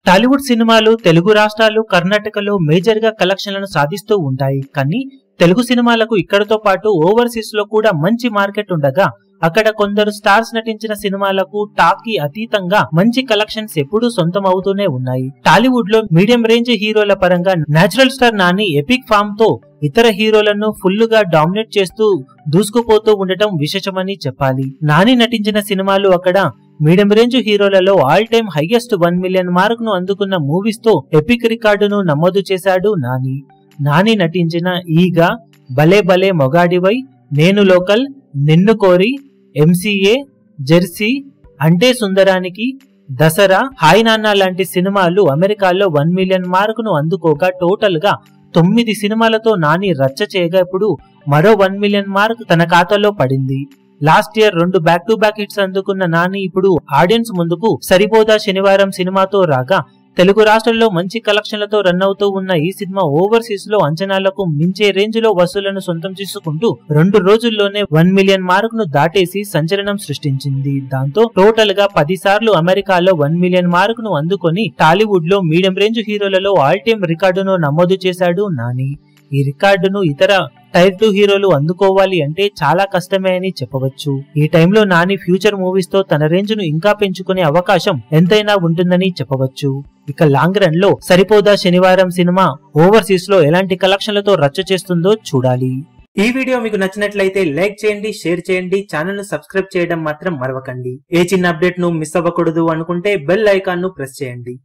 టాలీవుడ్ సినిమాలు తెలుగు రాష్ట్రాలు కర్ణాటకలో మేజర్ గా కలెక్షన్లను సాధిస్తూ ఉంటాయి. కానీ తెలుగు సినిమాలకు ఇక్కడతో పాటు ఓవర్సీస్ లో కూడా మంచి మార్కెట్ ఉండగా అక్కడ కొందరు స్టార్స్ నటించిన సినిమాలకు టాక్ కి అతీతంగా మంచి కలెక్షన్స్ ఎప్పుడూ సొంతం అవుతూనే ఉన్నాయి. టాలీవుడ్ లో మీడియం రేంజ్ హీరోల పరంగా natural star Nani epic form తో ఇతర హీరోలను ఫుల్ గా డామినేట్ చేస్తూ దూసుకుపోతూ ఉండటం విశేషమని చెప్పాలి. నాని నటించిన సినిమాలు అక్కడ మీడియం రేంజ్ హీరోలలో all time highest 1 million mark ను అందుకున్న మూవీస్ తో ఎపిక్ రికార్డును నమోదు చేశాడు నాని. నాని నటించిన ఈగ, భలే భలే మొగాడివై, నేను లోకల్, నిన్ను కోరి, ఎంసీఏ, జెర్సీ, అంటే సుందరానికి, దసరా, హాయ్ నాన్న లాంటి సినిమాలు అమెరికాలో 1 మిలియన్ మార్క్ ను అందుకోగా టోటల్ గా 9 సినిమాలతో నాని రచ్చ చేయగా ఇప్పుడు మరో 1 మిలియన్ మార్క్ తన ఖాతాలో పడింది. Last year 2 back to back hits అందుకున్న నాని ఇప్పుడు ఆడియన్స్ ముందుకు సరిపోదా శనివారం సినిమాతో రాగా తెలుగు రాష్ట్రాల్లో మంచి కలెక్షన్లతో రన్ అవుతూ ఉన్న ఈ సినిమా ఓవర్సీస్ లో అంచనాలకు మించే రేంజ్ లో వసూళ్లను సొంతం చేసుకుంటూ 2 రోజుల్లోనే 1 మిలియన్ మార్క్ ను దాటేసి సంచలనం సృష్టించింది. దాంతో టోటల్ గా 10 సార్లు అమెరికాలో 1 మిలియన్ మార్క్ ను అందుకొని టాలీవుడ్ లో మీడియం రేంజ్ హీరోలలో ఆల్ టైమ్ రికార్డును నమోదు చేశాడు నాని. ఈ రికార్డును ఇతర టైర్ 2 హీరోలు అందుకోవాలి అంటే చాలా కష్టమే అని చెప్పవచ్చు. ఈ టైంలో నాని ఫ్యూచర్ మూవీస్ తో తన రేంజ్ ను ఇంకా పెంచుకునే అవకాశం ఎంతైనా ఉంటుందని చెప్పవచ్చు. ఇక లాంగ్ రన్ లో సరిపోదా శనివారం సినిమా ఓవర్సీస్ లో ఎలాంటి కలెక్షన్లతో రచ్చ చేస్తుందో చూడాలి. ఈ వీడియో మీకు నచ్చినట్లయితే లైక్ చేయండి, షేర్ చేయండి, ఛానల్ ను సబ్స్క్రైబ్ చేయడం మాత్రం మరవకండి. ఏ చిన్న అప్డేట్ ను మిస్ అవ్వకూడదు అనుకుంటే బెల్ ఐకాన్ ను ప్రెస్ చేయండి.